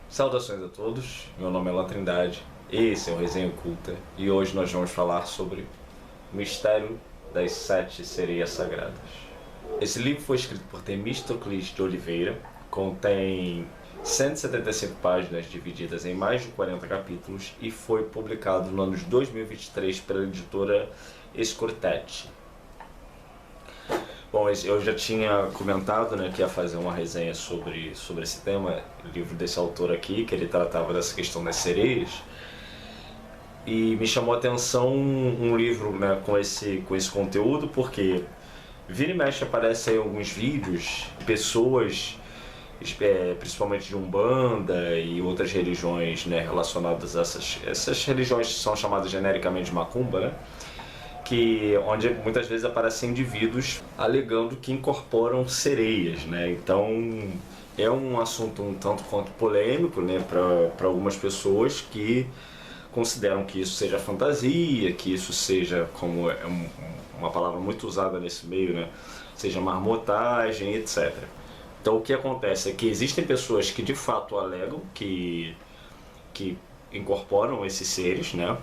Saudações a todos, meu nome é La Trindade, esse é o Resenha Oculta e hoje nós vamos falar sobre o mistério das 7 sereias sagradas. Esse livro foi escrito por Temístocles de Oliveira, contém 175 páginas divididas em mais de 40 capítulos e foi publicado no ano de 2023 pela editora Scortetti. Bom, eu já tinha comentado, né, que ia fazer uma resenha sobre esse tema, o livro desse autor aqui, que ele tratava dessa questão das sereias. E me chamou a atenção um livro, né, com esse conteúdo, porque vira e mexe aparecem alguns vídeos de pessoas, principalmente de Umbanda e outras religiões, né, relacionadas a essas religiões que são chamadas genericamente de Macumba, né? Onde muitas vezes aparecem indivíduos alegando que incorporam sereias, né? Então é um assunto um tanto quanto polêmico, né, para algumas pessoas que consideram que isso seja fantasia, que isso seja, como é uma palavra muito usada nesse meio, né, seja marmotagem, etc. Então o que acontece é que existem pessoas que de fato alegam que incorporam esses seres, né?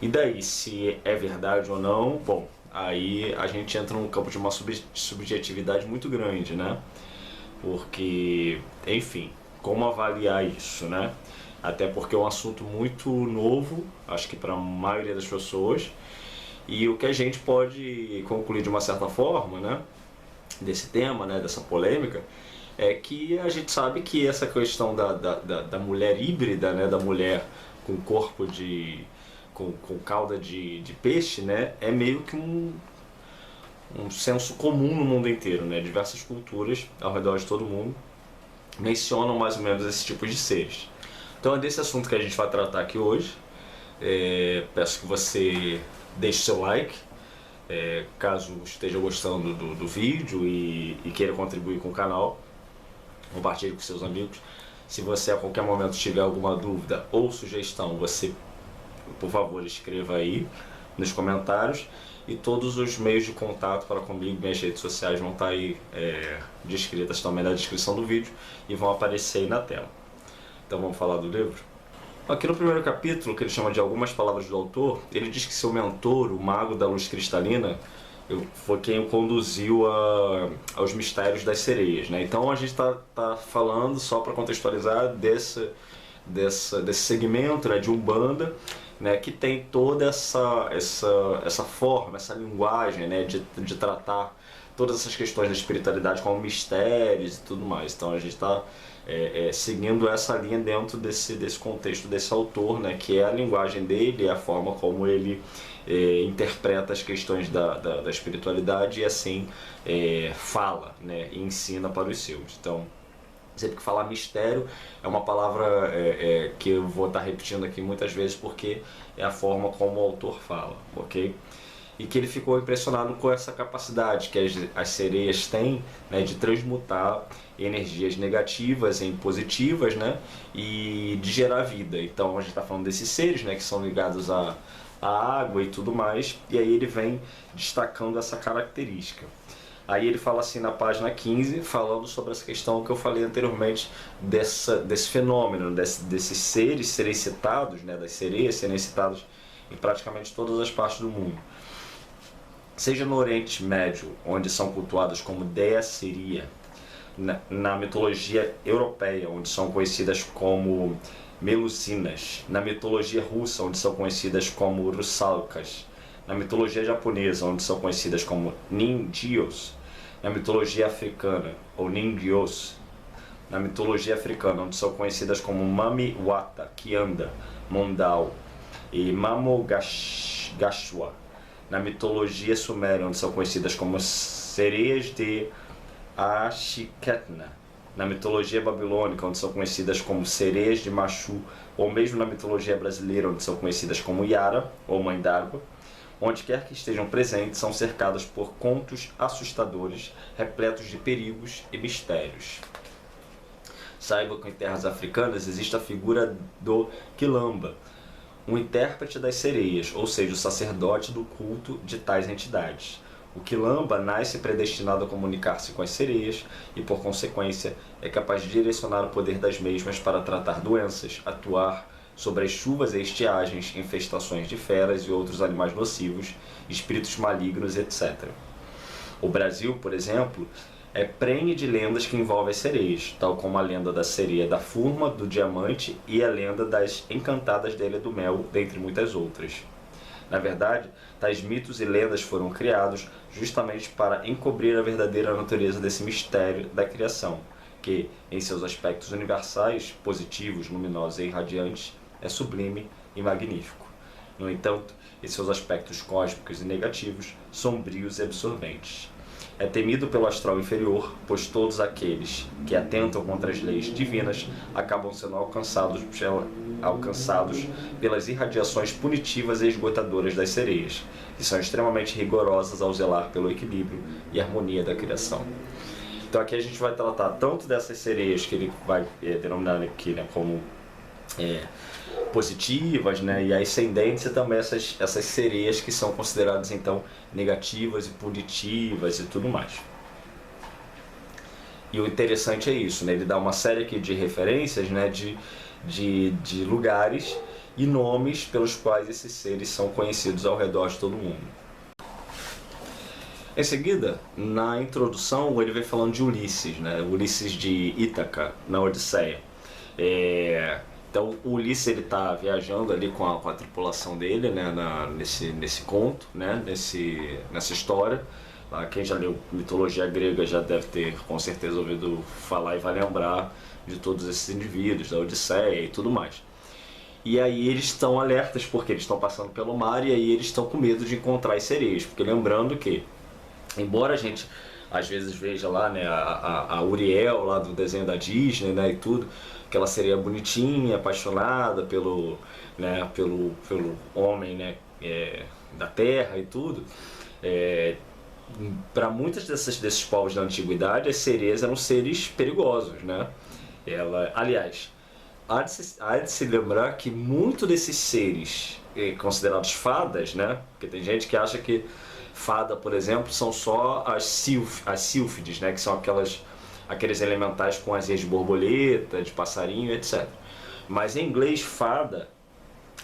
E daí, se é verdade ou não, bom, aí a gente entra num campo de uma subjetividade muito grande, né? Porque, enfim, como avaliar isso, né? Até porque é um assunto muito novo, acho que para a maioria das pessoas, e o que a gente pode concluir de uma certa forma, né, desse tema, né, dessa polêmica, é que a gente sabe que essa questão da mulher híbrida, né, da mulher com corpo com cauda de peixe, né, é meio que um senso comum no mundo inteiro, né? Diversas culturas ao redor de todo mundo mencionam mais ou menos esse tipo de seres. Então é desse assunto que a gente vai tratar aqui hoje. Peço que você deixe seu like, caso esteja gostando do vídeo e queira contribuir com o canal. Compartilhe com seus amigos. Se você a qualquer momento tiver alguma dúvida ou sugestão, você, por favor, escreva aí nos comentários, e todos os meios de contato para comigo, minhas redes sociais vão estar aí descritas também na descrição do vídeo e vão aparecer aí na tela. Então vamos falar do livro? Aqui no primeiro capítulo, que ele chama de Algumas Palavras do Autor, ele diz que seu mentor, o Mago da Luz Cristalina, foi quem o conduziu aos mistérios das sereias, né? Então a gente tá falando, só para contextualizar, desse segmento, né, de Umbanda, né, que tem toda essa forma, essa linguagem, né, de tratar todas essas questões da espiritualidade como mistérios e tudo mais. Então a gente está seguindo essa linha dentro desse contexto desse autor, né, que é a linguagem dele, a forma como ele interpreta as questões da espiritualidade e assim fala, né, e ensina para os seus. Então, sempre que falar mistério é uma palavra que eu vou estar repetindo aqui muitas vezes porque é a forma como o autor fala, ok? E que ele ficou impressionado com essa capacidade que as sereias têm, né, de transmutar energias negativas em positivas, né, e de gerar vida. Então a gente está falando desses seres, né, que são ligados à água e tudo mais, e aí ele vem destacando essa característica. Aí ele fala assim na página 15, falando sobre essa questão que eu falei anteriormente, desse fenômeno, desses seres serem citados, né, das sereias serem citadas em praticamente todas as partes do mundo. Seja no Oriente Médio, onde são cultuadas como Dea Seria, na mitologia europeia, onde são conhecidas como Melusinas, na mitologia russa, onde são conhecidas como Rusalkas, na mitologia japonesa, onde são conhecidas como Ninjios, na mitologia africana, ou Ningyos, na mitologia africana, onde são conhecidas como Mami Wata, Kianda, Mondal e Mamogashwa, na mitologia suméria, onde são conhecidas como sereias de Ashiketna, na mitologia babilônica, onde são conhecidas como sereias de Machu, ou mesmo na mitologia brasileira, onde são conhecidas como Yara, ou Mãe d'Água. Onde quer que estejam presentes, são cercadas por contos assustadores, repletos de perigos e mistérios. Saiba que em terras africanas existe a figura do Quilamba, um intérprete das sereias, ou seja, o sacerdote do culto de tais entidades. O Quilamba nasce predestinado a comunicar-se com as sereias e, por consequência, é capaz de direcionar o poder das mesmas para tratar doenças, atuar sobre as chuvas e estiagens, infestações de feras e outros animais nocivos, espíritos malignos, etc. O Brasil, por exemplo, é prenhe de lendas que envolvem as sereias, tal como a lenda da sereia da Furma, do Diamante e a lenda das Encantadas da Ilha do Mel, dentre muitas outras. Na verdade, tais mitos e lendas foram criados justamente para encobrir a verdadeira natureza desse mistério da criação, que, em seus aspectos universais, positivos, luminosos e irradiantes, é sublime e magnífico. No entanto, em seus aspectos cósmicos e negativos, sombrios e absorventes. É temido pelo astral inferior, pois todos aqueles que atentam contra as leis divinas acabam sendo alcançados pelas irradiações punitivas e esgotadoras das sereias, que são extremamente rigorosas ao zelar pelo equilíbrio e harmonia da criação. Então aqui a gente vai tratar tanto dessas sereias que ele vai denominar aqui, né, como positivas, né, e ascendentes, e também essas sereias que são consideradas então negativas e punitivas e tudo mais. E o interessante é isso, né, ele dá uma série aqui de referências, né, de lugares e nomes pelos quais esses seres são conhecidos ao redor de todo mundo. Em seguida, na introdução, ele vem falando de Ulisses, né, Ulisses de Ítaca, na Odisseia. Então o Ulisses ele está viajando ali com a tripulação dele, né, nesse conto, né, nessa história. Quem já leu mitologia grega já deve ter com certeza ouvido falar e vai lembrar de todos esses indivíduos, da Odisseia e tudo mais. E aí eles estão alertas porque eles estão passando pelo mar e aí eles estão com medo de encontrar as sereias, porque lembrando que, embora a gente às vezes veja lá, né, a Uriel lá do desenho da Disney, né, e tudo, aquela sereia bonitinha, apaixonada pelo homem, né, da terra e tudo, para muitos desses povos da antiguidade, as sereias eram seres perigosos, né? Aliás, há de se lembrar que muito desses seres considerados fadas, né? Porque tem gente que acha que fada, por exemplo, são só as sílfides, né? Que são aqueles elementais com asinhas de borboleta, de passarinho, etc. Mas em inglês, fada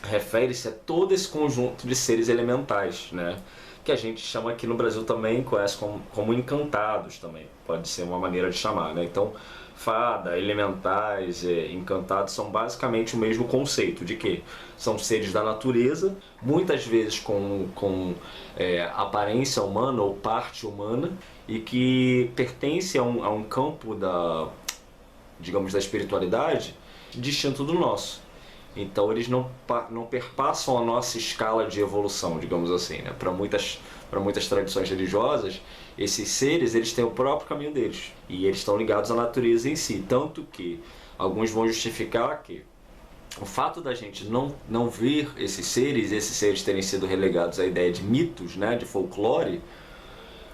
refere-se a todo esse conjunto de seres elementais, né? Que a gente chama aqui no Brasil também, conhece como encantados também, pode ser uma maneira de chamar, né? Então, fada, elementais, encantados são basicamente o mesmo conceito, de que são seres da natureza, muitas vezes com aparência humana ou parte humana, e que pertencem a um campo digamos, da espiritualidade distinto do nosso. Então eles não perpassam a nossa escala de evolução, digamos assim, né? Para muitas tradições religiosas, esses seres eles têm o próprio caminho deles e eles estão ligados à natureza em si, tanto que alguns vão justificar que o fato da gente não ver esses seres terem sido relegados à ideia de mitos, né, de folclore,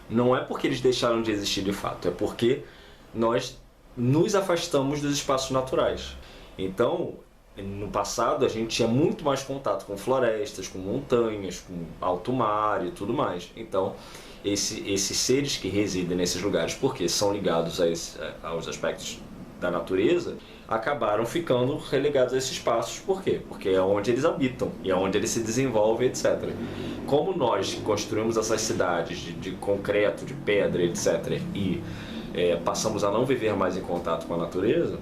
não é porque eles deixaram de existir de fato, é porque nós nos afastamos dos espaços naturais. Então, no passado a gente tinha muito mais contato com florestas, com montanhas, com alto mar e tudo mais. Então esses seres que residem nesses lugares, porque são ligados aos aspectos da natureza, acabaram ficando relegados a esses espaços. Por quê? Porque é onde eles habitam e é onde eles se desenvolvem, etc. Como nós construímos essas cidades de concreto, de pedra, etc. e passamos a não viver mais em contato com a natureza,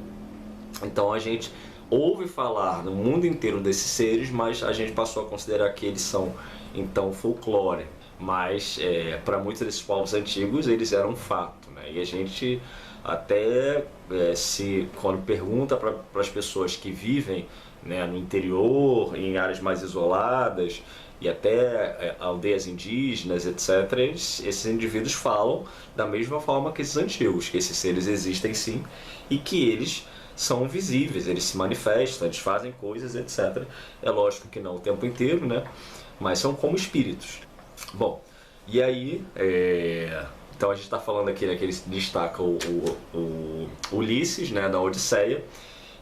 então a gente ouve falar no mundo inteiro desses seres, mas a gente passou a considerar que eles são, então, folclore. Mas, para muitos desses povos antigos, eles eram fato, né? E a gente até, quando pergunta para as pessoas que vivem, né, no interior, em áreas mais isoladas, e até aldeias indígenas, etc., esses indivíduos falam da mesma forma que esses antigos, que esses seres existem sim, e que eles são visíveis, eles se manifestam, eles fazem coisas, etc. É lógico que não o tempo inteiro, né? Mas são como espíritos. Bom, e aí, então a gente está falando aqui, né, que ele destaca o Ulisses, né, da Odisseia.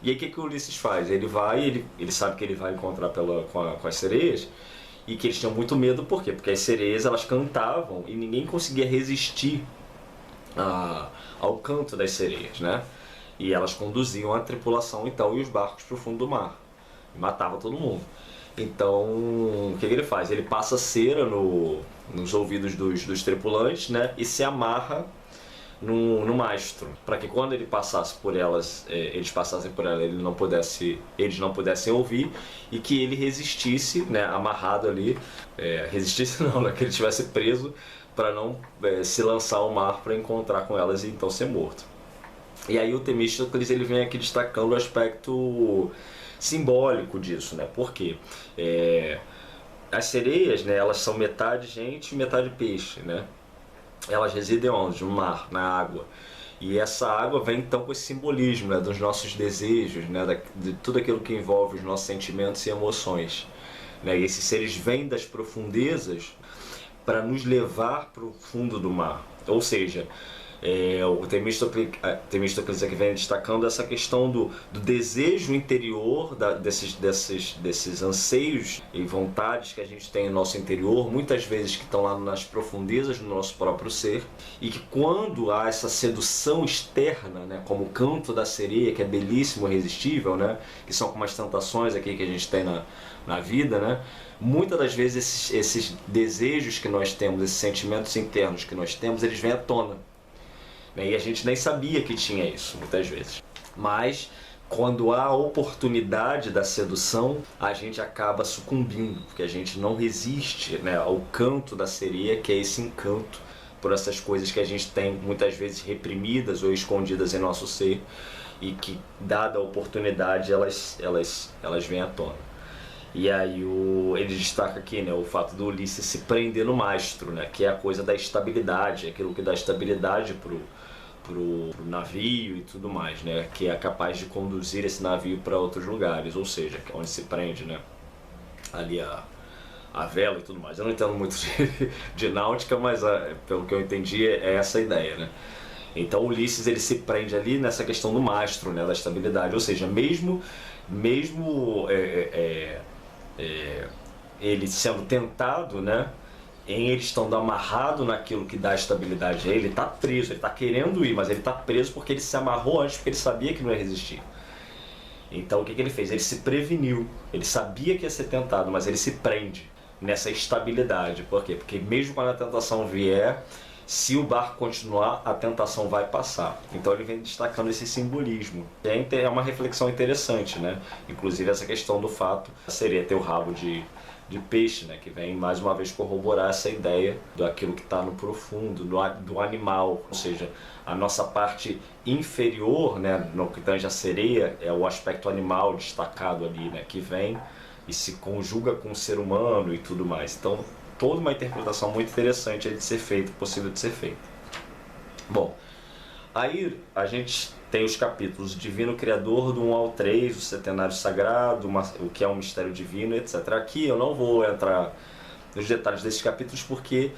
E aí o que o Ulisses faz? Ele sabe que ele vai encontrar com as sereias, e que eles tinham muito medo, por quê? Porque as sereias elas cantavam e ninguém conseguia resistir ao canto das sereias, né? E elas conduziam a tripulação então e os barcos para o fundo do mar e matava todo mundo. Então, o que ele faz? Ele passa cera nos ouvidos dos tripulantes, né? E se amarra no mastro, para que quando ele passasse por elas, eles passassem por ela, eles não pudessem ouvir e que ele resistisse, né? Amarrado ali, resistisse não, né? Que ele estivesse preso para não se lançar ao mar para encontrar com elas e então ser morto. E aí o Temístocles ele vem aqui destacando o aspecto simbólico disso, né? Porque as sereias, né, elas são metade gente e metade peixe, né? Elas residem onde? No mar, na água. E essa água vem então com esse simbolismo, né, dos nossos desejos, né, de tudo aquilo que envolve os nossos sentimentos e emoções. Né? E esses seres vêm das profundezas para nos levar para o fundo do mar. Ou seja, o Temístocles aqui vem destacando essa questão do desejo interior, desses anseios e vontades que a gente tem no nosso interior, muitas vezes que estão lá nas profundezas do nosso próprio ser, e que quando há essa sedução externa, né, como o canto da sereia, que é belíssimo e irresistível, né, que são como as tentações aqui que a gente tem na vida, né, muitas das vezes esses desejos que nós temos, esses sentimentos internos que nós temos, eles vêm à tona. E a gente nem sabia que tinha isso, muitas vezes. Mas, quando há a oportunidade da sedução, a gente acaba sucumbindo, porque a gente não resiste, né, ao canto da sereia, que é esse encanto por essas coisas que a gente tem, muitas vezes reprimidas ou escondidas em nosso ser, e que, dada a oportunidade, elas vêm à tona. E aí ele destaca aqui, né, o fato do Ulisses se prender no mastro, né, que é a coisa da estabilidade, aquilo que dá estabilidade pro navio e tudo mais, né, que é capaz de conduzir esse navio para outros lugares, ou seja, onde se prende, né, ali a vela e tudo mais. Eu não entendo muito de náutica, mas pelo que eu entendi é essa a ideia, né. Então Ulisses ele se prende ali nessa questão do mastro, né, da estabilidade, ou seja, mesmo ele sendo tentado, né, em ele estando amarrado naquilo que dá estabilidade a ele, ele está preso, ele está querendo ir, mas ele está preso porque ele se amarrou antes, porque ele sabia que não ia resistir. Então o que ele fez? Ele se preveniu, ele sabia que ia ser tentado, mas ele se prende nessa estabilidade. Por quê? Porque mesmo quando a tentação vier, se o barco continuar, a tentação vai passar. Então ele vem destacando esse simbolismo. É uma reflexão interessante, né? Inclusive essa questão do fato da sereia ter o rabo de peixe, né? Que vem mais uma vez corroborar essa ideia daquilo que está no profundo, do animal. Ou seja, a nossa parte inferior, né, no que tange a sereia, é o aspecto animal destacado ali, né? Que vem e se conjuga com o ser humano e tudo mais. Então, toda uma interpretação muito interessante de ser feito, possível de ser feito. Bom, aí a gente tem os capítulos Divino Criador do 1 ao 3, o Setenário Sagrado, o que é um mistério divino, etc. Aqui eu não vou entrar nos detalhes desses capítulos porque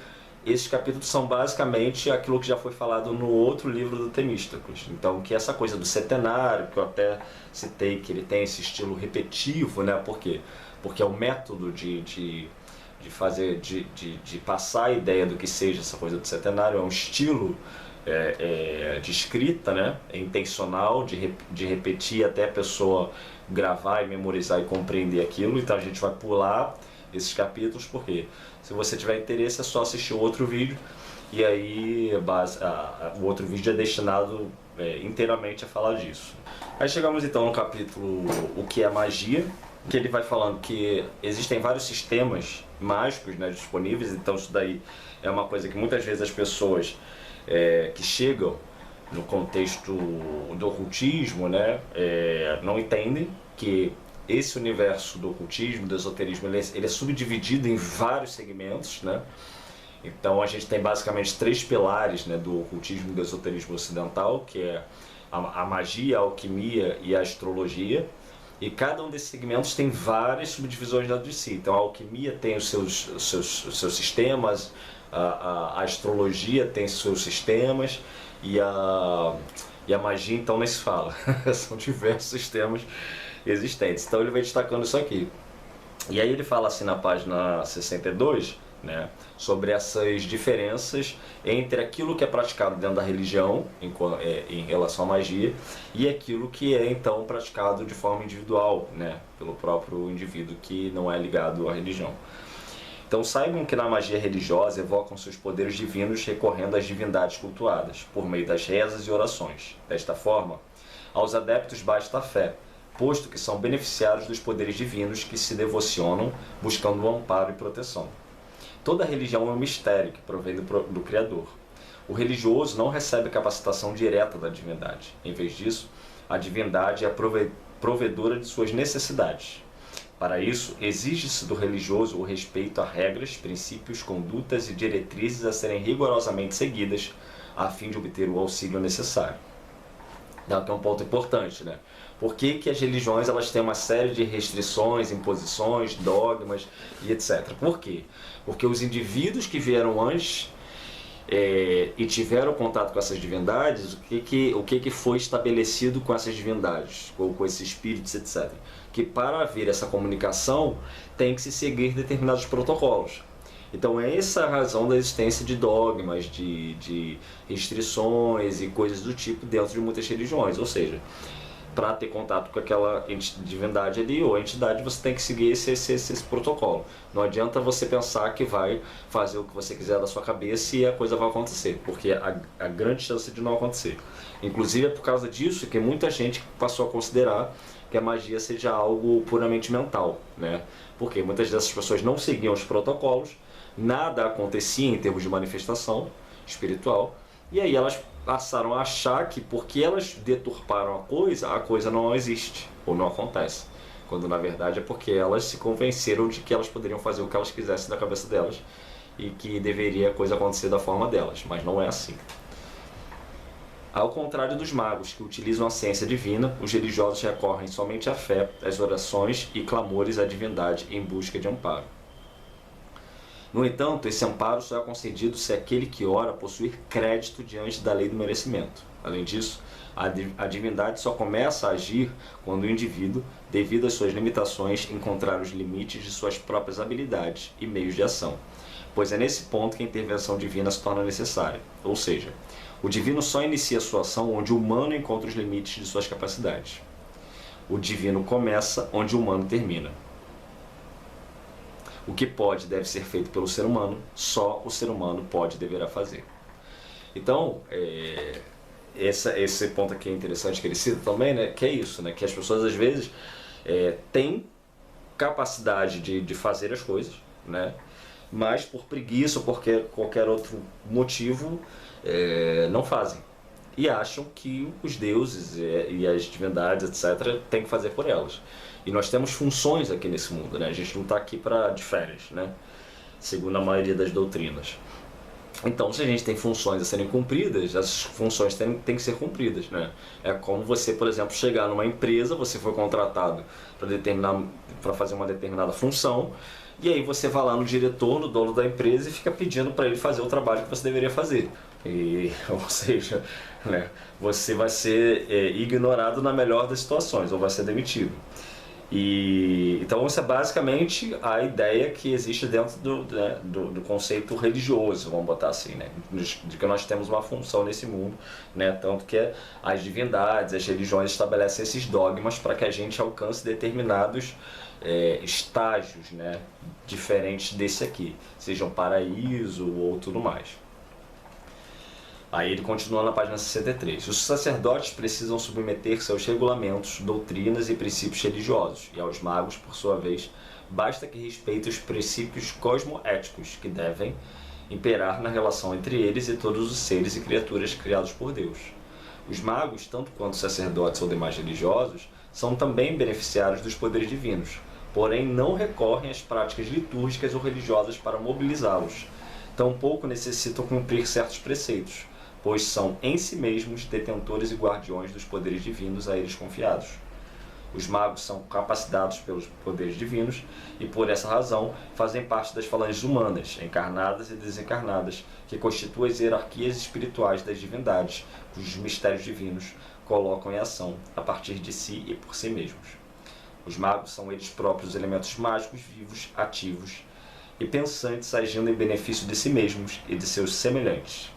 esses capítulos são basicamente aquilo que já foi falado no outro livro do Temístocles. Então, que é essa coisa do setenário, que eu até citei que ele tem esse estilo repetitivo, né? Por quê? Porque é o método de passar a ideia do que seja essa coisa do setenário, é um estilo de escrita, né? É intencional, de repetir até a pessoa gravar e memorizar e compreender aquilo. Então a gente vai pular esses capítulos, porque se você tiver interesse é só assistir o outro vídeo, e aí o outro vídeo é destinado inteiramente a falar disso. Aí chegamos então no capítulo O que é magia, que ele vai falando que existem vários sistemas mágicos, né, disponíveis. Então isso daí é uma coisa que muitas vezes as pessoas que chegam no contexto do ocultismo, né, não entendem que esse universo do ocultismo, do esoterismo, ele é subdividido em vários segmentos, né? Então a gente tem basicamente 3 pilares, né, do ocultismo e do esoterismo ocidental, que é a magia, a alquimia e a astrologia. E cada um desses segmentos tem várias subdivisões dentro de si. Então a alquimia tem os seus sistemas, a astrologia tem seus sistemas e a magia então nem se fala. São diversos sistemas existentes. Então ele vem destacando isso aqui. E aí ele fala assim na página 62, né, sobre essas diferenças entre aquilo que é praticado dentro da religião em relação à magia e aquilo que é então praticado de forma individual, né, pelo próprio indivíduo que não é ligado à religião. Então saibam que na magia religiosa evocam seus poderes divinos recorrendo às divindades cultuadas, por meio das rezas e orações. Desta forma, aos adeptos basta a fé, posto que são beneficiários dos poderes divinos que se devocionam buscando o amparo e proteção. Toda religião é um mistério que provém do Criador. O religioso não recebe capacitação direta da divindade. Em vez disso, a divindade é a provedora de suas necessidades. Para isso, exige-se do religioso o respeito a regras, princípios, condutas e diretrizes a serem rigorosamente seguidas a fim de obter o auxílio necessário. Então, aqui é um ponto importante, né? Por que as religiões elas têm uma série de restrições, imposições, dogmas e etc. Por quê? Porque os indivíduos que vieram antes e tiveram contato com essas divindades, o que foi estabelecido com essas divindades, ou com esses espíritos, etc. Que para haver essa comunicação tem que se seguir determinados protocolos. Então é essa a razão da existência de dogmas, de restrições e coisas do tipo dentro de muitas religiões, ou seja, para ter contato com aquela divindade ali ou entidade, você tem que seguir esse protocolo. Não adianta você pensar que vai fazer o que você quiser da sua cabeça e a coisa vai acontecer, porque a grande chance de não acontecer. Inclusive é por causa disso que muita gente passou a considerar que a magia seja algo puramente mental, né? Porque muitas dessas pessoas não seguiam os protocolos, nada acontecia em termos de manifestação espiritual, e aí elas passaram a achar que porque elas deturparam a coisa não existe ou não acontece, quando na verdade é porque elas se convenceram de que elas poderiam fazer o que elas quisessem da cabeça delas e que deveria a coisa acontecer da forma delas, mas não é assim. Ao contrário dos magos, que utilizam a ciência divina, os religiosos recorrem somente à fé, às orações e clamores à divindade em busca de amparo. No entanto, esse amparo só é concedido se aquele que ora possuir crédito diante da lei do merecimento. Além disso, a divindade só começa a agir quando o indivíduo, devido às suas limitações, encontrar os limites de suas próprias habilidades e meios de ação, pois é nesse ponto que a intervenção divina se torna necessária. Ou seja, o divino só inicia sua ação onde o humano encontra os limites de suas capacidades. O divino começa onde o humano termina. O que pode e deve ser feito pelo ser humano, só o ser humano pode e deverá fazer. Então, esse ponto aqui é interessante que ele cita também, né, que é isso, né, que as pessoas às vezes têm capacidade de fazer as coisas, né, mas por preguiça ou por qualquer outro motivo não fazem. E acham que os deuses e as divindades, etc., têm que fazer por elas. E nós temos funções aqui nesse mundo, né? A gente não está aqui de férias, né? Segundo a maioria das doutrinas. Então, se a gente tem funções a serem cumpridas, essas funções têm que ser cumpridas, né? É como você, por exemplo, chegar numa empresa, você foi contratado para fazer uma determinada função, e aí você vai lá no diretor, no dono da empresa e fica pedindo para ele fazer o trabalho que você deveria fazer. Ou seja, né, você vai ser ignorado na melhor das situações, ou vai ser demitido. Então isso é basicamente a ideia que existe dentro do conceito religioso, vamos botar assim, né? De que nós temos uma função nesse mundo, né? Tanto que as divindades, as religiões estabelecem esses dogmas para que a gente alcance determinados estágios, né? Diferentes desse aqui, seja um paraíso ou tudo mais. Aí ele continua na página 63. Os sacerdotes precisam submeter-se aos regulamentos, doutrinas e princípios religiosos, e aos magos, por sua vez, basta que respeitem os princípios cosmoéticos que devem imperar na relação entre eles e todos os seres e criaturas criados por Deus. Os magos, tanto quanto sacerdotes ou demais religiosos, são também beneficiários dos poderes divinos, porém não recorrem às práticas litúrgicas ou religiosas para mobilizá-los. Tampouco necessitam cumprir certos preceitos, pois são em si mesmos detentores e guardiões dos poderes divinos a eles confiados. Os magos são capacitados pelos poderes divinos e, por essa razão, fazem parte das falanges humanas, encarnadas e desencarnadas, que constituem as hierarquias espirituais das divindades, cujos mistérios divinos colocam em ação a partir de si e por si mesmos. Os magos são eles próprios elementos mágicos vivos, ativos e pensantes, agindo em benefício de si mesmos e de seus semelhantes.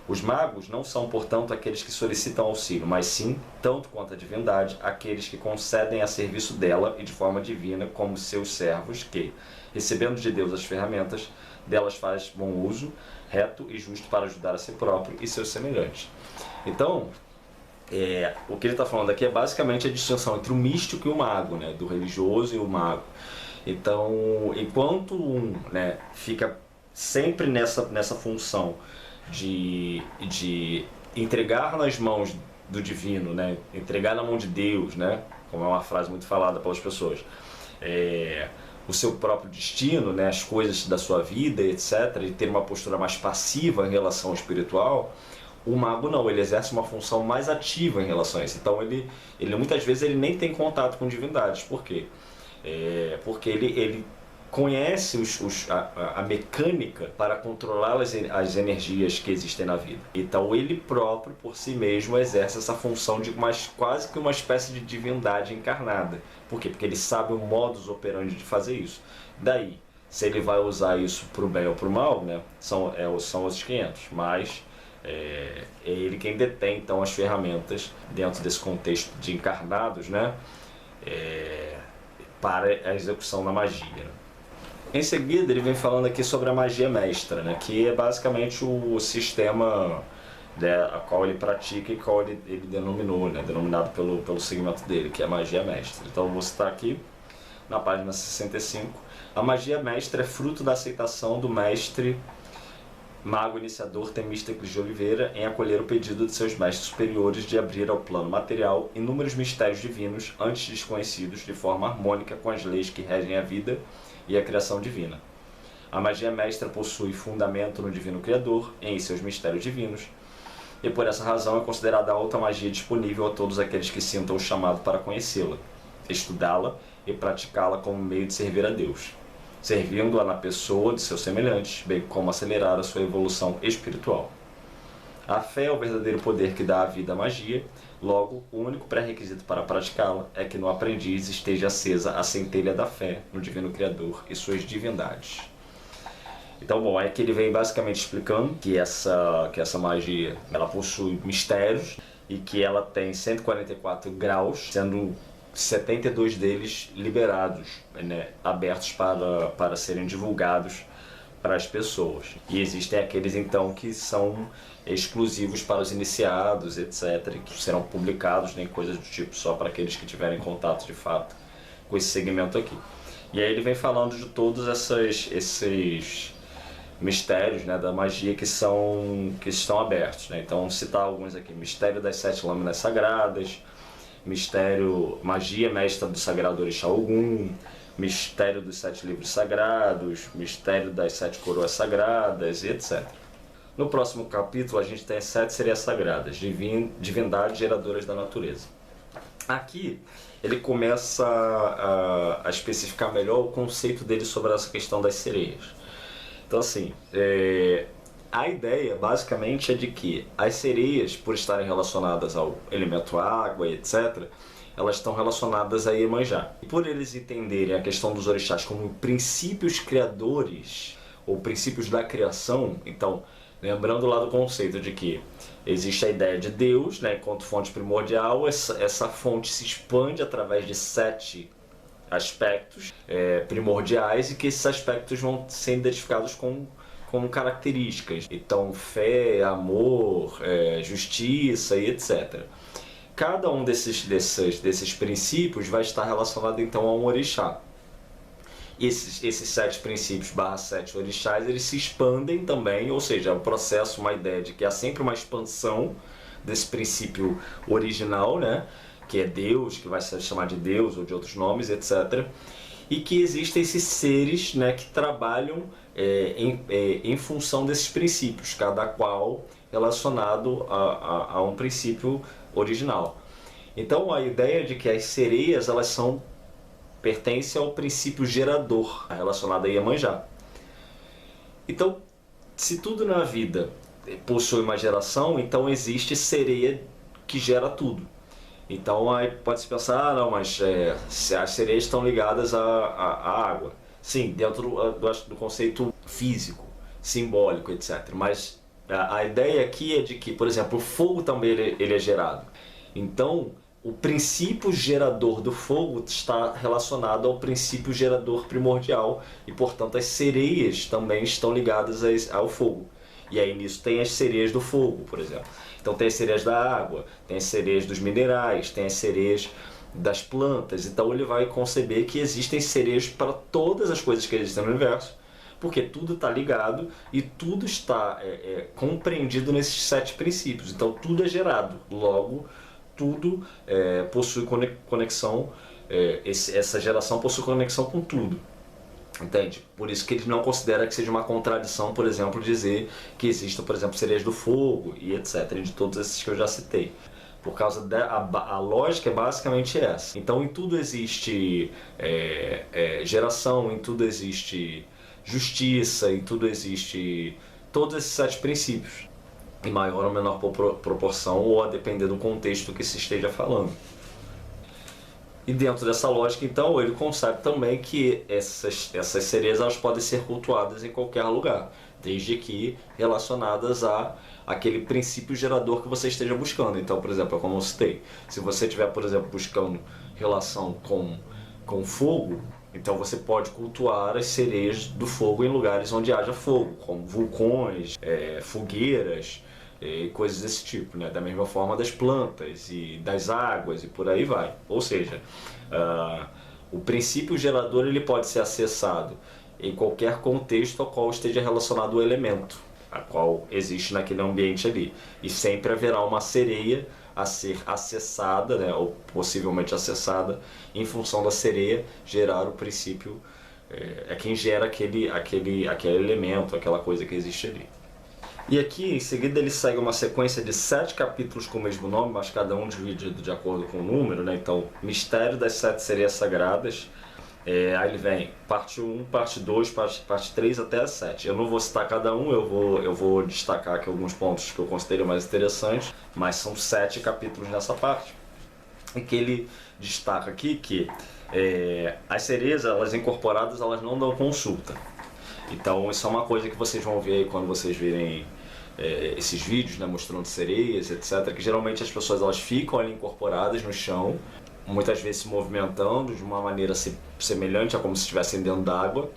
Os magos não são, portanto, aqueles que solicitam auxílio, mas sim, tanto quanto a divindade, aqueles que concedem a serviço dela e de forma divina, como seus servos que, recebendo de Deus as ferramentas, delas faz bom uso, reto e justo para ajudar a si próprio e seus semelhantes. Então, o que ele está falando aqui é basicamente a distinção entre o místico e o mago, né? Do religioso e o mago. Então, enquanto um, né, fica sempre nessa função de entregar nas mãos do divino, né? Entregar na mão de Deus, né? Como é uma frase muito falada pelas pessoas, o seu próprio destino, né? As coisas da sua vida, etc., e ter uma postura mais passiva em relação ao espiritual. O mago não, ele exerce uma função mais ativa em relação a isso. Então ele muitas vezes ele nem tem contato com divindades. Por quê? Porque ele conhece a mecânica para controlar as energias que existem na vida. Então ele próprio, por si mesmo, exerce essa função de quase que uma espécie de divindade encarnada. Por quê? Porque ele sabe o modus operandi de fazer isso. Daí, se ele vai usar isso para o bem ou para o mal, né, são os 500, mas é ele quem detém então as ferramentas dentro desse contexto de encarnados, né, para a execução da magia. Em seguida, ele vem falando aqui sobre a magia mestra, né, que é basicamente o sistema, né, a qual ele pratica e qual ele denominou, né, denominado pelo segmento dele, que é a magia mestra. Então, vou citar aqui, na página 65, a magia mestra é fruto da aceitação do mestre mago iniciador Temístocles de Oliveira em acolher o pedido de seus mestres superiores de abrir ao plano material inúmeros mistérios divinos antes desconhecidos de forma harmônica com as leis que regem a vida e a criação divina. A magia mestra possui fundamento no Divino Criador, em seus mistérios divinos, e por essa razão é considerada a alta magia disponível a todos aqueles que sintam o chamado para conhecê-la, estudá-la e praticá-la como meio de servir a Deus, servindo-a na pessoa de seus semelhantes, bem como acelerar a sua evolução espiritual. A fé é o verdadeiro poder que dá a vida à magia, logo, o único pré-requisito para praticá-la é que no aprendiz esteja acesa a centelha da fé no Divino Criador e suas divindades. Então, bom, é que ele vem basicamente explicando que essa magia ela possui mistérios e que ela tem 144 graus, sendo 72 deles liberados, né, abertos para serem divulgados para as pessoas. E existem aqueles então que são exclusivos para os iniciados, etc., que serão publicados, nem coisas do tipo, só para aqueles que tiverem contato de fato com esse segmento aqui. E aí ele vem falando de todos esses mistérios, né, da magia que estão abertos, né? Então, citar alguns aqui: mistério das 7 lâminas sagradas, mistério magia mestra do sagrado Orixá Ogum, mistério dos 7 livros sagrados, mistério das 7 coroas sagradas, e etc. No próximo capítulo a gente tem as 7 sereias sagradas, divindades geradoras da natureza. Aqui ele começa a especificar melhor o conceito dele sobre essa questão das sereias. Então, assim, a ideia basicamente é de que as sereias, por estarem relacionadas ao elemento água e etc., elas estão relacionadas a Iemanjá. E por eles entenderem a questão dos orixás como princípios criadores, ou princípios da criação, então, lembrando lá do conceito de que existe a ideia de Deus, né, enquanto fonte primordial, essa fonte se expande através de 7 aspectos primordiais, e que esses aspectos vão ser identificados como características. Então, fé, amor, justiça e etc. Cada um desses princípios vai estar relacionado então a um orixá. Esses 7 princípios / 7 orixás, eles se expandem também, ou seja, é um processo, uma ideia de que há sempre uma expansão desse princípio original, né, que é Deus, que vai se chamar de Deus ou de outros nomes, etc. E que existem esses seres, né, que trabalham em função desses princípios, cada qual relacionado a um princípio original. Então a ideia de que as sereias elas pertencem ao princípio gerador, relacionado a Iemanjá. Então, se tudo na vida possui uma geração, então existe sereia que gera tudo. Então aí pode-se pensar, não, mas se as sereias estão ligadas à água. Sim, dentro do conceito físico, simbólico, etc. Mas a ideia aqui é de que, por exemplo, o fogo também ele é gerado. Então, o princípio gerador do fogo está relacionado ao princípio gerador primordial e, portanto, as sereias também estão ligadas ao fogo. E aí nisso tem as sereias do fogo, por exemplo. Então tem as sereias da água, tem as sereias dos minerais, tem as sereias das plantas. Então ele vai conceber que existem sereias para todas as coisas que existem no universo, porque tudo está ligado e tudo está compreendido nesses 7 princípios. Então tudo é gerado, logo tudo possui conexão, essa geração possui conexão com tudo. Entende? Por isso que ele não considera que seja uma contradição, por exemplo, dizer que existam, por exemplo, sereias do fogo e etc, de todos esses que eu já citei. Por causa a lógica é basicamente essa. Então em tudo existe geração, em tudo existe justiça, em tudo existe todos esses 7 princípios, em maior ou menor proporção, ou a depender do contexto que se esteja falando. E dentro dessa lógica, então, ele concebe também que essas sereias elas podem ser cultuadas em qualquer lugar, desde que relacionadas a aquele princípio gerador que você esteja buscando. Então, por exemplo, como eu citei, se você estiver, por exemplo, buscando relação com fogo, então você pode cultuar as sereias do fogo em lugares onde haja fogo, como vulcões, fogueiras, e coisas desse tipo, né? Da mesma forma das plantas e das águas e por aí vai. Ou seja, o princípio gerador ele pode ser acessado em qualquer contexto ao qual esteja relacionado o elemento, a qual existe naquele ambiente ali. E sempre haverá uma sereia a ser acessada, né? Ou possivelmente acessada, em função da sereia gerar o princípio, quem gera aquele elemento, aquela coisa que existe ali. E aqui, em seguida, ele segue uma sequência de 7 capítulos com o mesmo nome, mas cada um dividido de acordo com o número, né? Então, Mistério das 7 Sereias Sagradas. Aí ele vem parte 1, parte 2, parte 3 até a 7. Eu não vou citar cada um, eu vou destacar aqui alguns pontos que eu considero mais interessantes, mas são 7 capítulos nessa parte. E que ele destaca aqui que as sereias, elas incorporadas, elas não dão consulta. Então isso é uma coisa que vocês vão ver aí quando vocês virem esses vídeos, né, mostrando sereias, etc. Que geralmente as pessoas elas ficam ali incorporadas no chão, muitas vezes se movimentando de uma maneira semelhante a como se estivessem dentro d'água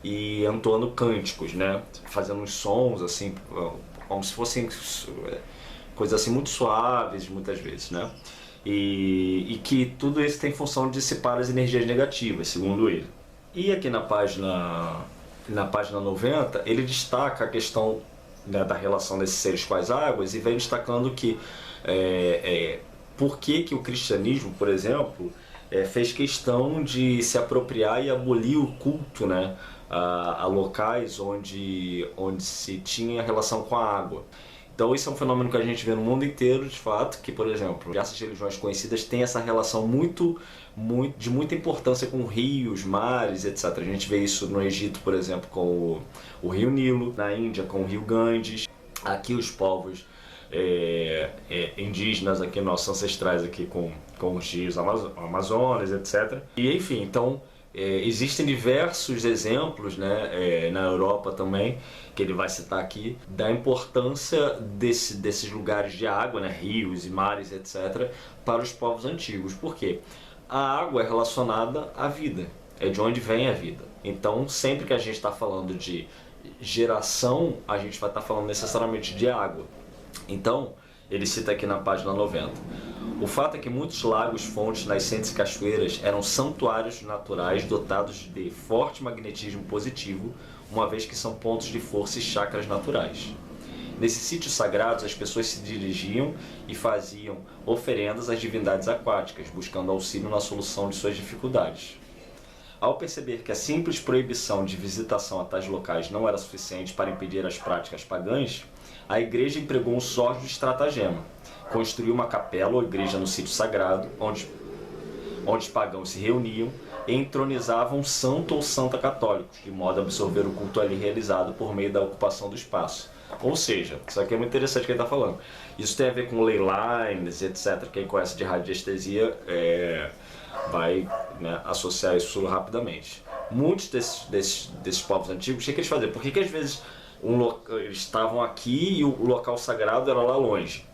e entoando cânticos, né, fazendo uns sons assim, como se fossem coisas assim muito suaves muitas vezes, né. E que tudo isso tem função de dissipar as energias negativas, segundo ele. E aqui na página 90, ele destaca a questão, né, da relação desses seres com as águas e vem destacando que por que o cristianismo, por exemplo, fez questão de se apropriar e abolir o culto, né, a locais onde se tinha relação com a água. Então isso é um fenômeno que a gente vê no mundo inteiro, de fato, que, por exemplo, diversas religiões conhecidas têm essa relação de muita importância com rios, mares, etc. A gente vê isso no Egito, por exemplo, com o rio Nilo, na Índia com o rio Ganges, aqui os povos indígenas, aqui nossos ancestrais aqui com os rios Amazonas, etc. E enfim, então existem diversos exemplos, né, na Europa também, que ele vai citar aqui, da importância desses lugares de água, né, rios e mares, etc., para os povos antigos. Por quê? A água é relacionada à vida, é de onde vem a vida. Então, sempre que a gente está falando de geração, a gente vai estar falando necessariamente de água. Então, ele cita aqui na página 90. O fato é que muitos lagos, fontes, nascentes e cachoeiras eram santuários naturais dotados de forte magnetismo positivo, uma vez que são pontos de força e chakras naturais. Nesses sítios sagrados, as pessoas se dirigiam e faziam oferendas às divindades aquáticas, buscando auxílio na solução de suas dificuldades. Ao perceber que a simples proibição de visitação a tais locais não era suficiente para impedir as práticas pagãs, a igreja empregou um sórdido estratagema. Construiu uma capela ou igreja no sítio sagrado, onde os pagãos se reuniam e entronizavam um santo ou santa católicos, de modo a absorver o culto ali realizado por meio da ocupação do espaço, Ou seja, isso aqui é muito interessante que ele está falando. Isso tem a ver com ley lines, etc. Quem conhece de radiestesia vai, né, associar isso rapidamente. Muitos desses povos antigos, o que eles faziam? Por que às vezes eles estavam aqui e o local sagrado era lá longe?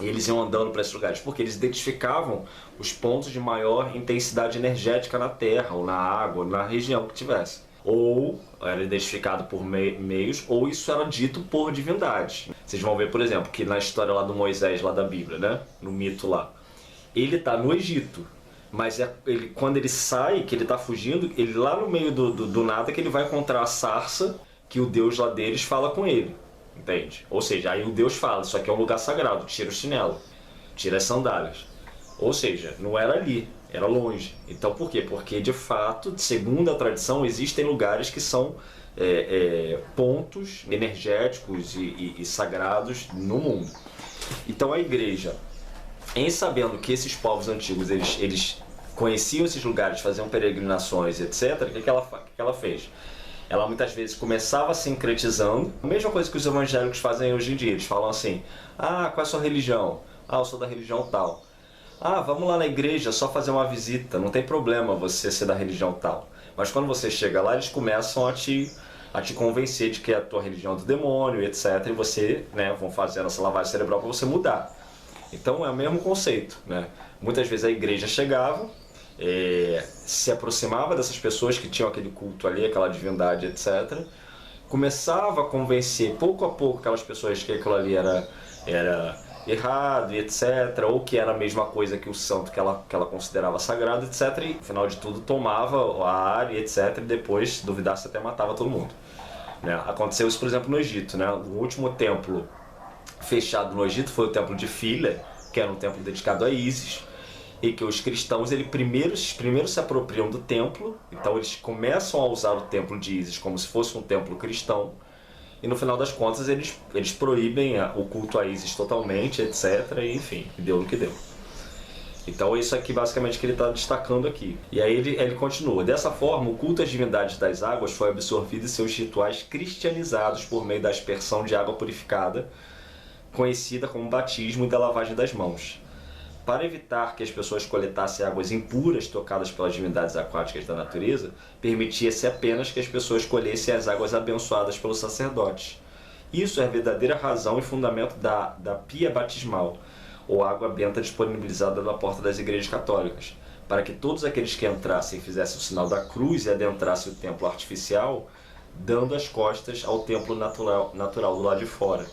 E eles iam andando para esses lugares, porque eles identificavam os pontos de maior intensidade energética na terra, ou na água, ou na região que tivesse. Ou era identificado por meios, ou isso era dito por divindades. Vocês vão ver, por exemplo, que na história lá do Moisés, lá da Bíblia, né? No mito lá, ele está no Egito. Mas quando ele sai, que ele está fugindo, ele lá no meio do nada que ele vai encontrar a sarça, que o Deus lá deles fala com ele. Entende? Ou seja, aí o Deus fala, isso aqui é um lugar sagrado, tira o chinelo, tira as sandálias. Ou seja, não era ali, era longe. Então por quê? Porque de fato, segundo a tradição, existem lugares que são pontos energéticos e sagrados no mundo. Então a igreja, em sabendo que esses povos antigos, eles conheciam esses lugares, faziam peregrinações, etc., o que ela fez? Ela muitas vezes começava sincretizando, a mesma coisa que os evangélicos fazem hoje em dia. Eles falam assim, qual é a sua religião? Eu sou da religião tal. Vamos lá na igreja só fazer uma visita, não tem problema você ser da religião tal. Mas quando você chega lá, eles começam a te convencer de que a tua religião é do demônio, etc. E você, né, vão fazendo essa lavagem cerebral para você mudar. Então é o mesmo conceito, né? Muitas vezes a igreja chegava, se aproximava dessas pessoas que tinham aquele culto ali, aquela divindade, etc. Começava a convencer pouco a pouco aquelas pessoas que aquilo ali era errado, e etc. Ou que era a mesma coisa que o santo que ela considerava sagrado, etc. E, afinal de tudo, tomava a área, etc. E depois, se duvidasse, até matava todo mundo, né? Aconteceu isso, por exemplo, no Egito, né? O último templo fechado no Egito foi o templo de Philae, que era um templo dedicado a Ísis, e que os cristãos primeiro se apropriam do templo. Então eles começam a usar o templo de Ísis como se fosse um templo cristão, e no final das contas eles proíbem o culto a Ísis totalmente, etc. E enfim, deu no que deu. Então é isso aqui basicamente que ele está destacando aqui. E aí ele continua. Dessa forma, o culto às divindades das águas foi absorvido em seus rituais cristianizados por meio da aspersão de água purificada, conhecida como batismo e da lavagem das mãos. Para evitar que as pessoas coletassem águas impuras tocadas pelas divindades aquáticas da natureza, permitia-se apenas que as pessoas colhessem as águas abençoadas pelos sacerdotes. Isso é a verdadeira razão e fundamento da pia batismal, ou água benta disponibilizada na porta das igrejas católicas, para que todos aqueles que entrassem fizessem o sinal da cruz e adentrassem o templo artificial, dando as costas ao templo natural do lado de fora.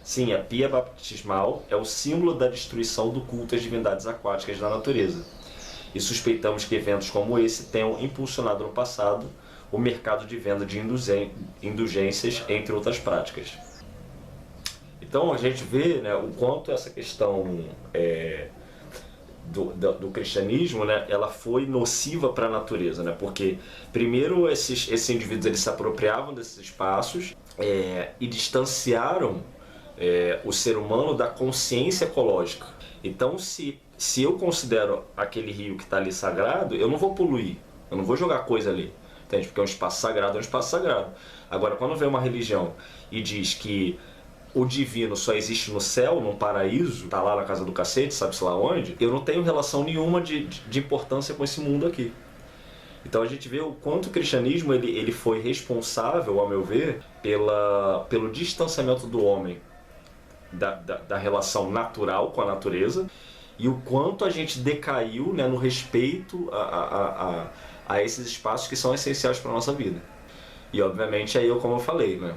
Sim, a pia batismal é o símbolo da destruição do culto às divindades aquáticas da natureza. E suspeitamos que eventos como esse tenham impulsionado no passado o mercado de venda de indulgências, entre outras práticas. Então a gente vê, né, o quanto essa questão do cristianismo, né, ela foi nociva para a natureza, né, porque primeiro esses indivíduos eles se apropriavam desses espaços e distanciaram o ser humano da consciência ecológica. Então se eu considero aquele rio que está ali sagrado, eu não vou poluir, eu não vou jogar coisa ali, entende? Porque é um espaço sagrado, é um espaço sagrado. Agora, quando vem uma religião e diz que o divino só existe no céu, num paraíso, tá lá na casa do cacete, sabe-se lá onde, eu não tenho relação nenhuma de importância com esse mundo aqui. Então a gente vê o quanto o cristianismo ele foi responsável, ao meu ver, pelo distanciamento do homem da relação natural com a natureza, e o quanto a gente decaiu, né, no respeito a esses espaços que são essenciais para a nossa vida. E obviamente aí, como eu falei, né,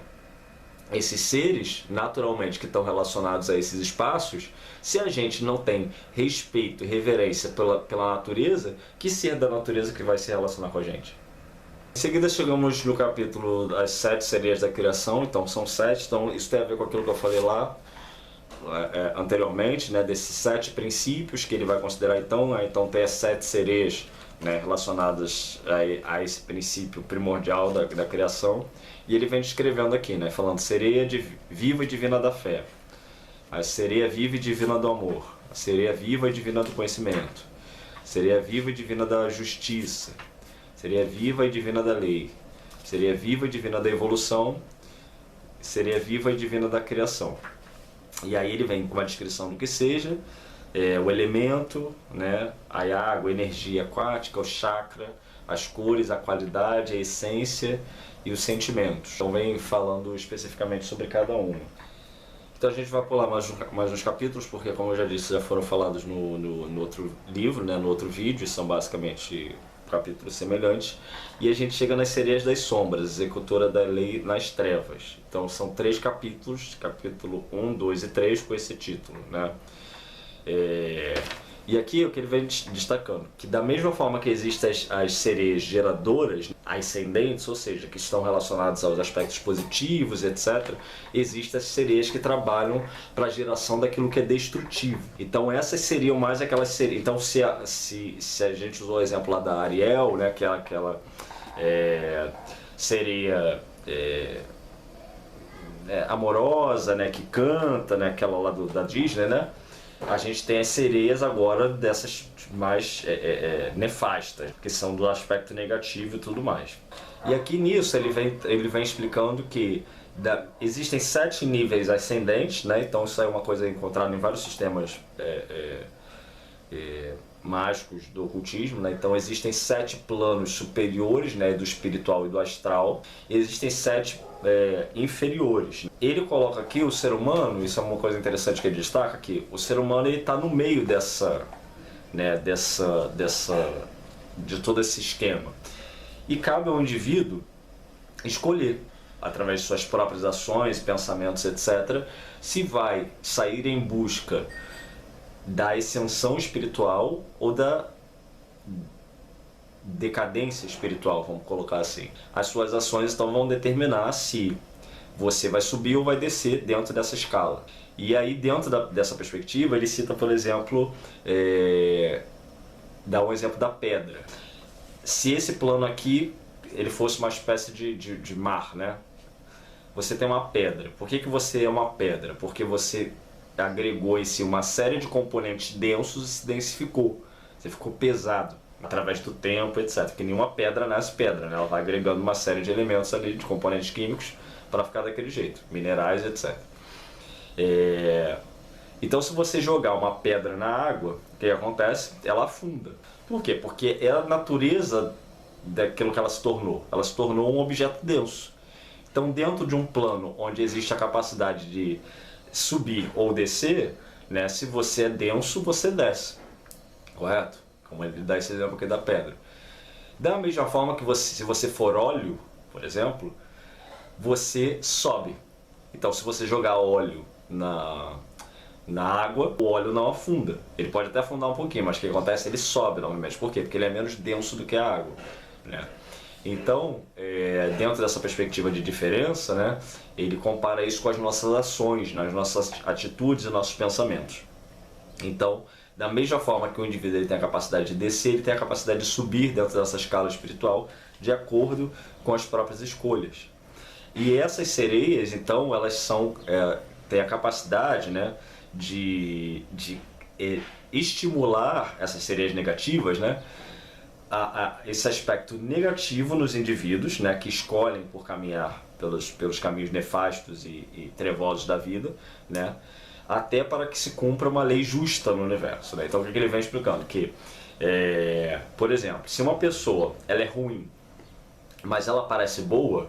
esses seres, naturalmente, que estão relacionados a esses espaços, se a gente não tem respeito e reverência pela natureza, que ser da natureza que vai se relacionar com a gente? Em seguida chegamos no capítulo das 7 sereias da criação. Então são 7, então isso tem a ver com aquilo que eu falei lá anteriormente, né, desses 7 princípios que ele vai considerar. Então tem as 7 sereias, né, relacionadas a esse princípio primordial da criação. E ele vem descrevendo aqui, né, falando sereia viva e divina da fé, a sereia viva e divina do amor, a sereia viva e divina do conhecimento, sereia viva e divina da justiça, sereia viva e divina da lei, sereia viva e divina da evolução, sereia viva e divina da criação. E aí ele vem com uma descrição do que seja, o elemento, né, a água, a energia aquática, o chakra, as cores, a qualidade, a essência e os sentimentos. Então vem falando especificamente sobre cada uma. Então a gente vai pular mais uns capítulos, porque como eu já disse, já foram falados no outro livro, né, no outro vídeo, são basicamente capítulos semelhantes. E a gente chega nas sereias das sombras, executora da lei nas trevas. Então são 3 capítulos, capítulo 1, 2 e 3 com esse título, né? E aqui o que ele vem destacando, que da mesma forma que existem as sereias geradoras, ascendentes, ou seja, que estão relacionadas aos aspectos positivos, etc., existem as sereias que trabalham para a geração daquilo que é destrutivo. Então essas seriam mais aquelas sereias. Então se a gente usou o exemplo lá da Ariel, né, que é aquela sereia amorosa, né, que canta, né, aquela lá da Disney, né? A gente tem as sereias agora dessas mais nefastas, que são do aspecto negativo e tudo mais. E aqui nisso ele vem explicando que existem 7 níveis ascendentes, né? Então isso é uma coisa encontrada em vários sistemas mágicos do ocultismo, né? Então existem 7 planos superiores, né, do espiritual e do astral, e existem 7 inferiores. Ele coloca aqui o ser humano, isso é uma coisa interessante que ele destaca aqui, o ser humano está no meio de todo esse esquema. E cabe ao indivíduo escolher, através de suas próprias ações, pensamentos, etc., se vai sair em busca da ascensão espiritual ou da decadência espiritual, vamos colocar assim. As suas ações então vão determinar se você vai subir ou vai descer dentro dessa escala. E aí dentro dessa perspectiva ele cita, por exemplo, dá um exemplo da pedra. Se esse plano aqui ele fosse uma espécie de mar, né? Você tem uma pedra. Por que você é uma pedra? Porque você agregou em si uma série de componentes densos e se densificou. Você ficou pesado através do tempo, etc. Porque nenhuma pedra nasce pedra, né? Ela vai agregando uma série de elementos ali, de componentes químicos, para ficar daquele jeito, minerais, etc. Então se você jogar uma pedra na água, o que acontece? Ela afunda. Por quê? Porque é a natureza daquilo que ela se tornou. Ela se tornou um objeto denso. Então dentro de um plano onde existe a capacidade de subir ou descer, né? Se você é denso, você desce. Correto? Como ele dá esse exemplo aqui da pedra. Da mesma forma que se você for óleo, por exemplo, você sobe. Então se você jogar óleo na água, o óleo não afunda. Ele pode até afundar um pouquinho, mas o que acontece? Ele sobe normalmente. Por quê? Porque ele é menos denso do que a água, né? Então, dentro dessa perspectiva de diferença, né, ele compara isso com as nossas ações, nas nossas atitudes e nossos pensamentos. Então, da mesma forma que o indivíduo ele tem a capacidade de descer, ele tem a capacidade de subir dentro dessa escala espiritual de acordo com as próprias escolhas. E essas sereias, então, elas têm a capacidade, né, de estimular essas sereias negativas, né, esse aspecto negativo nos indivíduos, né, que escolhem por caminhar pelos caminhos nefastos e trevosos da vida, né, até para que se cumpra uma lei justa no universo, né? Então o que ele vem explicando? Que, por exemplo, se uma pessoa ela é ruim, mas ela parece boa,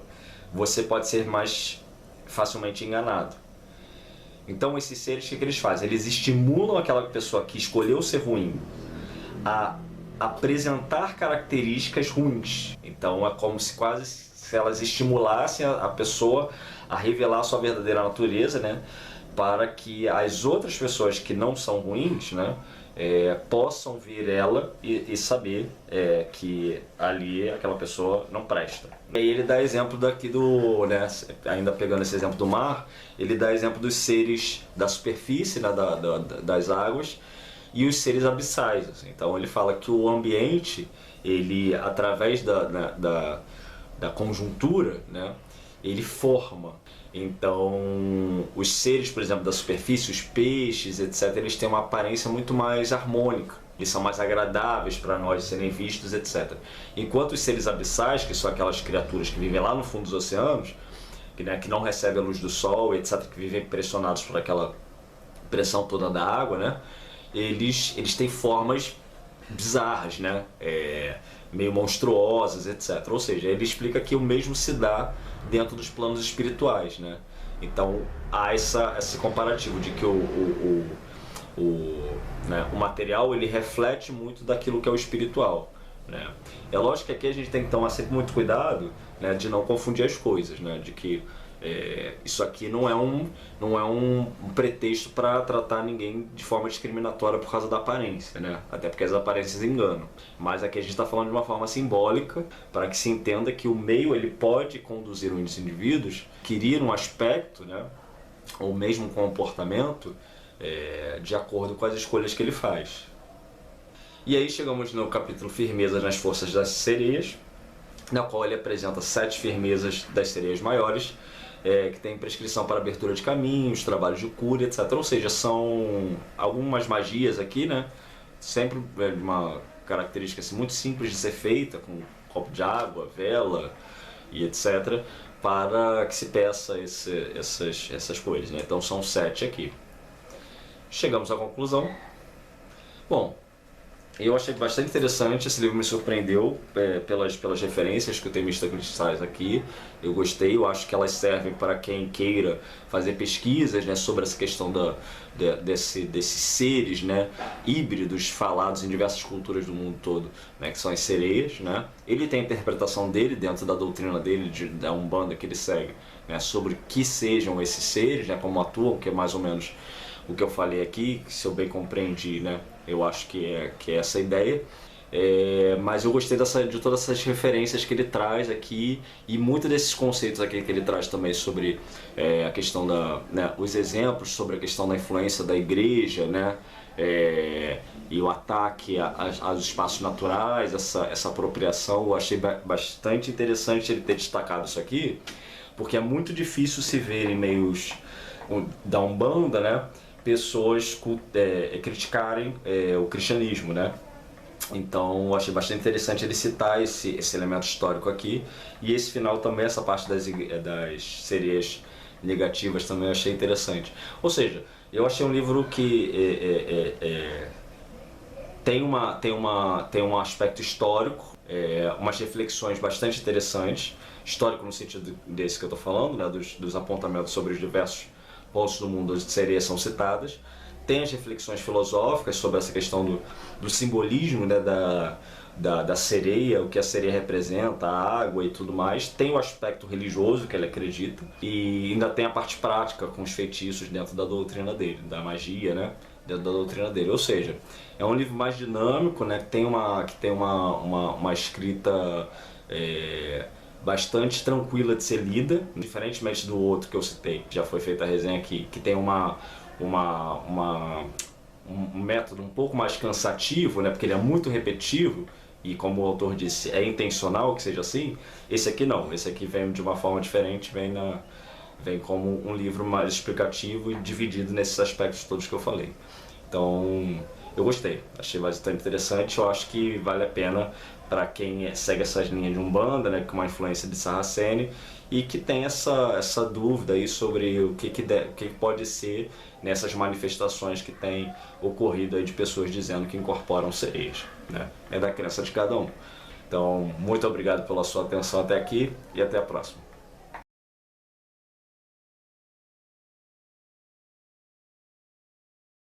você pode ser mais facilmente enganado. Então esses seres, o que eles fazem? Eles estimulam aquela pessoa que escolheu ser ruim a apresentar características ruins. Então é como se quase se elas estimulassem a pessoa a revelar a sua verdadeira natureza, né? Para que as outras pessoas que não são ruins, né, possam ver ela e saber que ali aquela pessoa não presta. E aí ele dá exemplo daqui né, ainda pegando esse exemplo do mar, ele dá exemplo dos seres da superfície, né, das águas, e os seres abissais. Assim. Então ele fala que o ambiente, ele através da conjuntura, né, ele forma. Então os seres, por exemplo, da superfície, os peixes, etc., eles têm uma aparência muito mais harmônica, eles são mais agradáveis para nós serem vistos, etc. Enquanto os seres abissais, que são aquelas criaturas que vivem lá no fundo dos oceanos, o que não recebem a luz do sol, etc., que vivem pressionados por aquela pressão toda da água, né? Eles têm formas bizarras, né? Meio monstruosas, etc. Ou seja, ele explica que o mesmo se dá dentro dos planos espirituais, né? Então há esse comparativo de que o material ele reflete muito daquilo que é o espiritual, né? É lógico que aqui a gente tem que tomar sempre muito cuidado, né, de não confundir as coisas, né? De que isso aqui não é um pretexto para tratar ninguém de forma discriminatória por causa da aparência, né? Até porque as aparências enganam. Mas aqui a gente está falando de uma forma simbólica para que se entenda que o meio ele pode conduzir os indivíduos a adquirir um aspecto, né, ou mesmo um comportamento de acordo com as escolhas que ele faz. E aí chegamos no capítulo Firmeza nas Forças das Sereias, na qual ele apresenta 7 firmezas das sereias maiores, que tem prescrição para abertura de caminhos, trabalhos de cura, etc. Ou seja, são algumas magias aqui, né? Sempre uma característica assim, muito simples de ser feita, com um copo de água, vela e etc., para que se peça essas coisas, né? Então são 7 aqui. Chegamos à conclusão. Bom, eu achei bastante interessante, esse livro me surpreendeu pelas referências que o Temista traz aqui. Eu gostei, eu acho que elas servem para quem queira fazer pesquisas, né, sobre essa questão desses seres, né, híbridos falados em diversas culturas do mundo todo, né, que são as sereias, né. Ele tem a interpretação dele dentro da doutrina dele, da Umbanda que ele segue, né, sobre que sejam esses seres, né, como atuam, que é mais ou menos o que eu falei aqui, se eu bem compreendi, né, eu acho que é essa a ideia. Mas eu gostei de todas essas referências que ele traz aqui e muitos desses conceitos aqui que ele traz também sobre a questão né, os exemplos sobre a questão da influência da igreja, né, e o ataque aos espaços naturais, essa apropriação. Eu achei bastante interessante ele ter destacado isso aqui, porque é muito difícil se ver em meios da Umbanda, né, pessoas criticarem o cristianismo, né? Então eu achei bastante interessante ele citar esse elemento histórico aqui, e esse final também, essa parte das sereias negativas também eu achei interessante. Ou seja, eu achei um livro que tem um aspecto histórico, umas reflexões bastante interessantes, histórico no sentido desse que eu estou falando, né, dos apontamentos sobre os diversos pontos do mundo onde sereias são citadas. Tem as reflexões filosóficas sobre essa questão do simbolismo, né, da sereia, o que a sereia representa, a água e tudo mais. Tem o aspecto religioso que ele acredita e ainda tem a parte prática com os feitiços dentro da doutrina dele, da magia, né, dentro da doutrina dele. Ou seja, é um livro mais dinâmico, né, que tem uma escrita bastante tranquila de ser lida, diferentemente do outro que eu citei, já foi feita a resenha aqui, que tem um método um pouco mais cansativo, né, porque ele é muito repetitivo e, como o autor disse, é intencional que seja assim. Esse aqui não, esse aqui vem de uma forma diferente, vem como um livro mais explicativo e dividido nesses aspectos todos que eu falei. Então eu gostei, achei bastante interessante. Eu acho que vale a pena para quem segue essas linhas de Umbanda, né, com uma influência de Sarraceni, e que tem essa dúvida aí sobre o que pode ser nessas manifestações que tem ocorrido aí de pessoas dizendo que incorporam sereias, né? É da crença de cada um. Então, muito obrigado pela sua atenção até aqui e até a próxima.